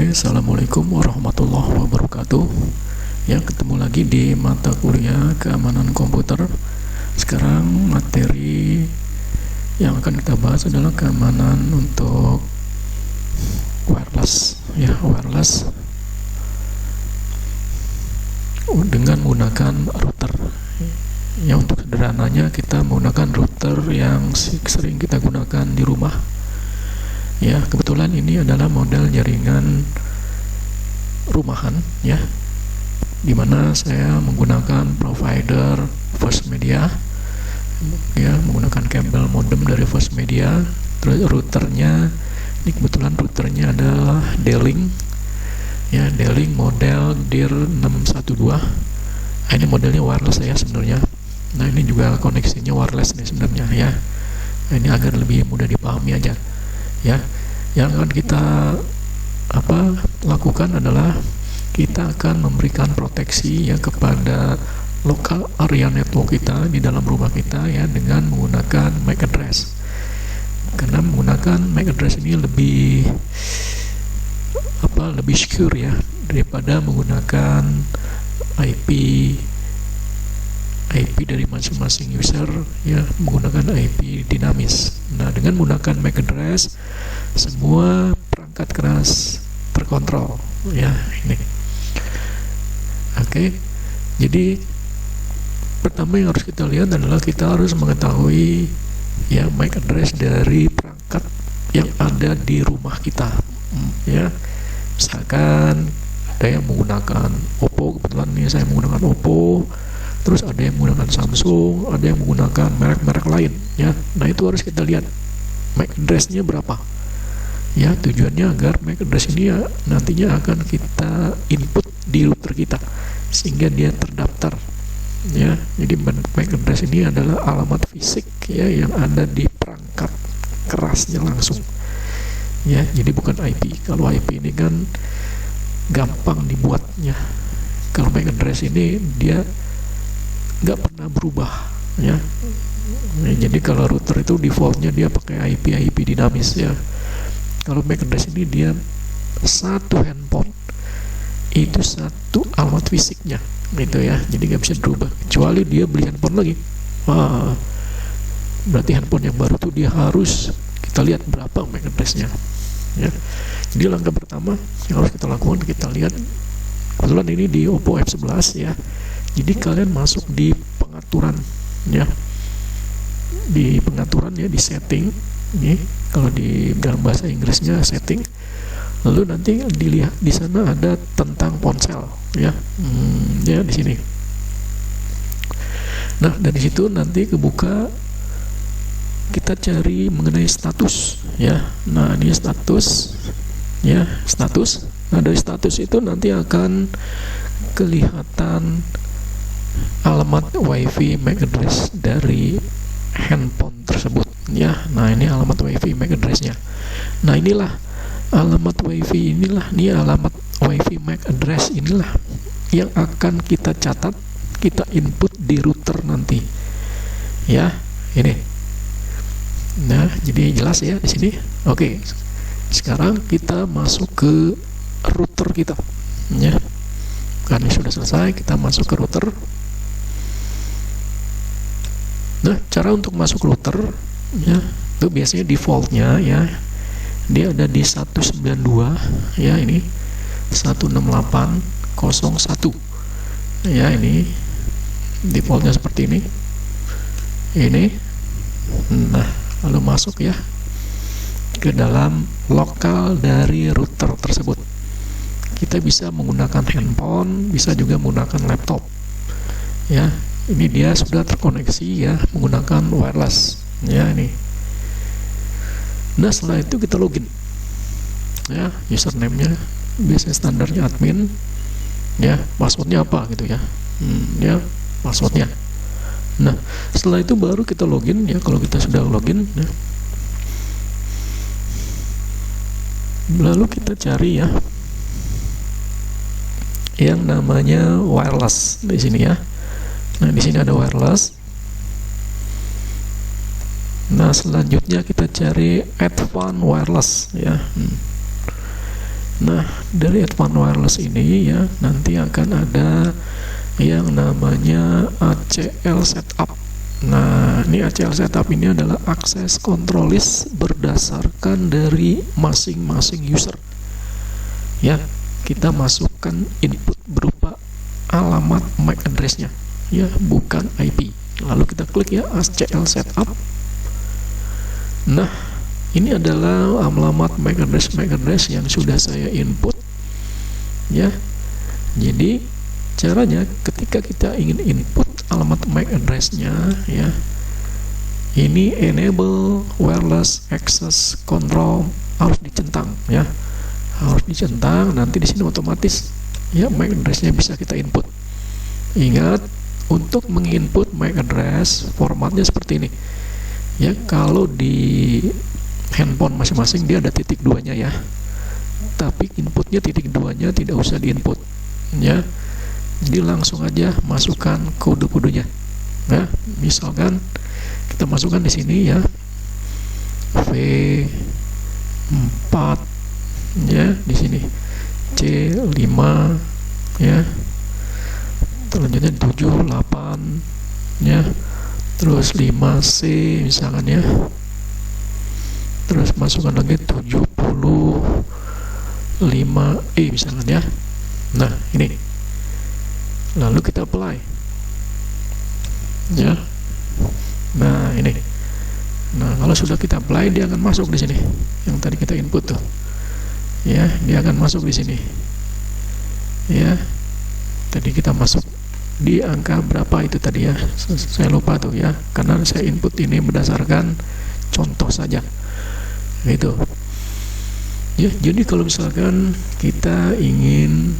Oke, assalamualaikum warahmatullahi wabarakatuh. Ya, ketemu lagi di mata kuliah keamanan komputer. Sekarang materi yang akan kita bahas adalah keamanan untuk wireless. Ya, wireless dengan menggunakan router. Ya, untuk sederhananya kita menggunakan router yang sering kita gunakan di rumah. Ya, kebetulan ini adalah model jaringan rumahan, ya, dimana saya menggunakan provider First Media, ya, menggunakan kabel modem dari First Media. Terus routernya, ini kebetulan routernya adalah D-Link, ya, D-Link model DIR 612. Ini modelnya wireless ya sebenarnya. Nah, ini juga koneksinya wireless nih sebenarnya, ya. Ini agar lebih mudah dipahami aja. Ya, yang akan kita lakukan adalah kita akan memberikan proteksi ya kepada local area network kita di dalam rumah kita, ya, dengan menggunakan MAC address. Karena menggunakan MAC address ini lebih secure ya daripada menggunakan IP dari masing-masing user, ya, menggunakan IP dinamis. Nah, dengan menggunakan MAC address semua perangkat keras terkontrol, ya, ini. Oke. Jadi pertama yang harus kita lihat adalah kita harus mengetahui ya MAC address dari perangkat yang ada di rumah kita, ya. Misalkan ada yang menggunakan Oppo, kebetulan nih saya menggunakan Oppo. Terus ada yang menggunakan Samsung, ada yang menggunakan merek-merek lain, ya. Nah, itu harus kita lihat MAC address-nya berapa. Ya, tujuannya agar MAC address ini ya, nantinya akan kita input di router kita sehingga dia terdaftar. Ya, jadi MAC address ini adalah alamat fisik ya yang ada di perangkat kerasnya langsung. Ya, jadi bukan IP. Kalau IP ini kan gampang dibuatnya. Kalau MAC address ini dia nggak pernah berubah, ya. Nah, jadi kalau router itu defaultnya dia pakai IP dinamis, ya. Kalau MAC address ini dia satu handphone itu satu alamat fisiknya, gitu ya. Jadi nggak bisa berubah kecuali dia beli handphone lagi. Berarti handphone yang baru tuh dia harus kita lihat berapa MAC address-nya, ya. Jadi langkah pertama yang harus kita lakukan, kita lihat kebetulan ini di Oppo F11, ya. Jadi kalian masuk di pengaturan, ya, di pengaturan, ya, di setting, ini kalau di dalam bahasa Inggrisnya setting. Lalu nanti dilihat di sana ada tentang ponsel, ya, ya di sini. Nah, dari situ nanti kebuka, kita cari mengenai status, ya. Nah, ini status, ya, status. Nah, dari status itu nanti akan kelihatan alamat WiFi MAC address dari handphone tersebut, ya. Nah, ini alamat WiFi MAC address-nya. Nah, inilah alamat WiFi, ini alamat WiFi MAC address inilah yang akan kita catat, kita input di router nanti, ya. Ini. Nah, jadi jelas ya di sini. Oke. Sekarang kita masuk ke router kita, ya. Karena sudah selesai, kita masuk ke router. Nah, cara untuk masuk router, ya, itu biasanya defaultnya, ya, dia ada di 192, ya, ini 168.01, ya, ini defaultnya seperti ini. Nah, lalu masuk ya ke dalam lokal dari router tersebut. Kita bisa menggunakan handphone, bisa juga menggunakan laptop, ya. Ini dia sudah terkoneksi, ya, menggunakan wireless, ya, ini. Nah, setelah itu kita login, ya. Username-nya biasanya standarnya admin, ya. Passwordnya apa gitu, ya, ya, passwordnya. Nah, setelah itu baru kita login, ya. Kalau kita sudah login, ya, lalu kita cari, ya, yang namanya wireless di sini, ya. Nah, di sini ada wireless. Nah, selanjutnya kita cari advanced wireless, ya. Nah, dari advanced wireless ini ya nanti akan ada yang namanya ACL setup. Nah, ini ACL setup ini adalah akses control list berdasarkan dari masing-masing user. Ya, kita masukkan input berupa alamat MAC address-nya, ya, bukan IP. Lalu kita klik ya ACL setup. Nah, ini adalah alamat MAC address yang sudah saya input, ya. Jadi caranya ketika kita ingin input alamat MAC address-nya, ya, ini enable wireless access control harus dicentang, ya, harus dicentang. Nanti di sini otomatis ya MAC address-nya bisa kita input. Ingat, untuk menginput MAC address formatnya seperti ini, ya. Kalau di handphone masing-masing dia ada titik duanya, ya, tapi inputnya titik duanya tidak usah diinput, ya. Jadi langsung aja masukkan kode-kodenya, ya. Misalkan kita masukkan di sini, ya, V4, ya, di sini C5, ya, selanjutnya 78, ya, terus 5C misalkan, ya, terus masukkan lagi 75E misalkan, ya. Nah, ini lalu kita apply, ya. Nah, ini. Nah, kalau sudah kita apply, dia akan masuk di sini yang tadi kita input tuh, ya, dia akan masuk di sini, ya. Tadi kita masuk di angka berapa itu tadi, ya, saya lupa tuh, ya, karena saya input ini berdasarkan contoh saja gitu, ya. Jadi kalau misalkan kita ingin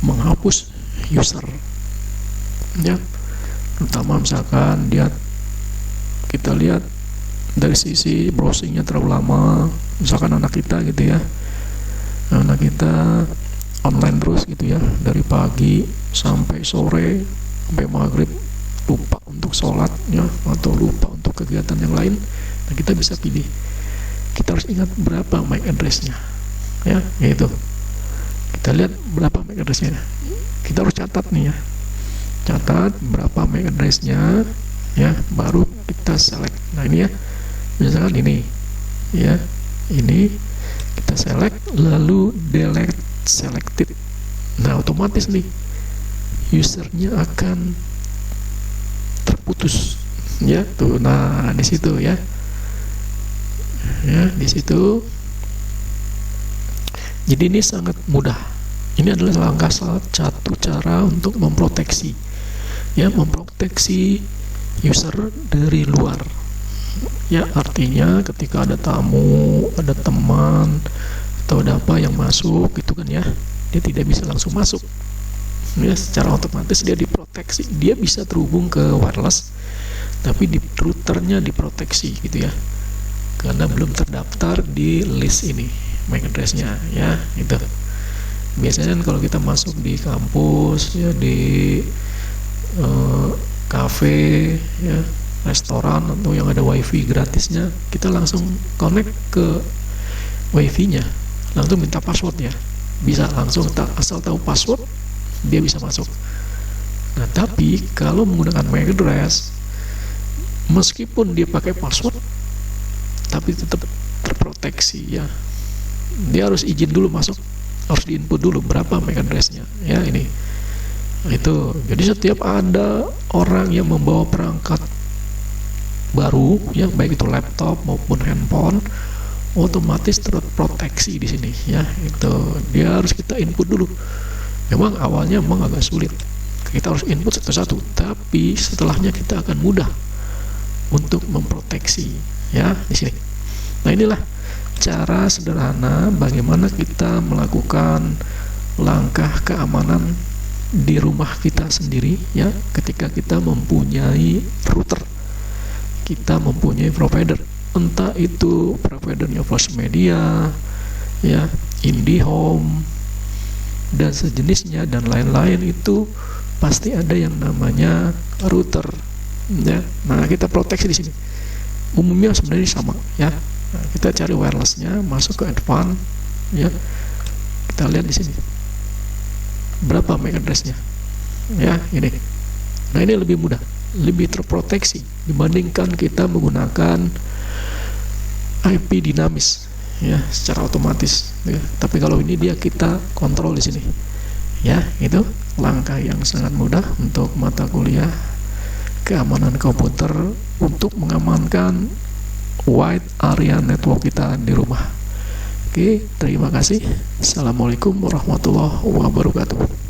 menghapus user, ya, terutama misalkan kita lihat dari sisi browsingnya terlalu lama, misalkan anak kita gitu, ya, anak kita online terus gitu, ya, dari pagi sampai sore sampai maghrib, lupa untuk sholat, ya, atau lupa untuk kegiatan yang lain. Nah, kita bisa pilih, kita harus ingat berapa MAC address-nya, ya, gitu. Kita lihat berapa MAC address-nya, kita harus catat nih, ya, catat berapa MAC address-nya, ya, baru kita select. Nah, ini, ya, misalkan ini, ya, ini kita select lalu delete selected. Nah, otomatis nih usernya akan terputus, ya, tuh. Nah, di situ, ya, ya, di situ. Jadi ini sangat mudah. Ini adalah salah satu cara untuk memproteksi, ya, memproteksi user dari luar, ya. Artinya ketika ada tamu, ada teman, atau ada apa yang masuk gitu kan, ya, dia tidak bisa langsung masuk, ya. Secara otomatis dia diproteksi, dia bisa terhubung ke wireless, tapi di routernya diproteksi gitu, ya, karena belum terdaftar di list ini MAC address-nya, ya, gitu. Biasanya kalau kita masuk di kampus, ya, di cafe, ya, restoran, atau yang ada wifi gratisnya, kita langsung connect ke wifi-nya, langsung minta password, ya, bisa langsung, asal tahu password dia bisa masuk. Nah, tapi kalau menggunakan MAC address, meskipun dia pakai password tapi tetap terproteksi, ya. Dia harus izin dulu masuk, harus diinput dulu berapa MAC address-nya, ya, ini. Itu. Jadi setiap ada orang yang membawa perangkat baru, ya, baik itu laptop maupun handphone, otomatis terproteksi di sini, ya. Itu dia harus kita input dulu. Memang awalnya memang agak sulit, kita harus input satu-satu, tapi setelahnya kita akan mudah untuk memproteksi, ya, di sini. Nah, inilah cara sederhana bagaimana kita melakukan langkah keamanan di rumah kita sendiri, ya, ketika kita mempunyai router, kita mempunyai provider, entah itu providernya First Media, ya, IndiHome dan sejenisnya dan lain-lain, itu pasti ada yang namanya router, ya. Nah, kita proteksi di sini. Umumnya sebenarnya sama, ya. Nah, kita cari wirelessnya, masuk ke advance, ya. Kita lihat di sini berapa MAC address-nya, ya ini. Nah ini lebih mudah, lebih terproteksi dibandingkan kita menggunakan IP dinamis, ya, secara otomatis, ya. Tapi kalau ini dia kita kontrol di sini, ya. Itu langkah yang sangat mudah untuk mata kuliah keamanan komputer untuk mengamankan wide area network kita di rumah. Oke, terima kasih. Assalamualaikum warahmatullahi wabarakatuh.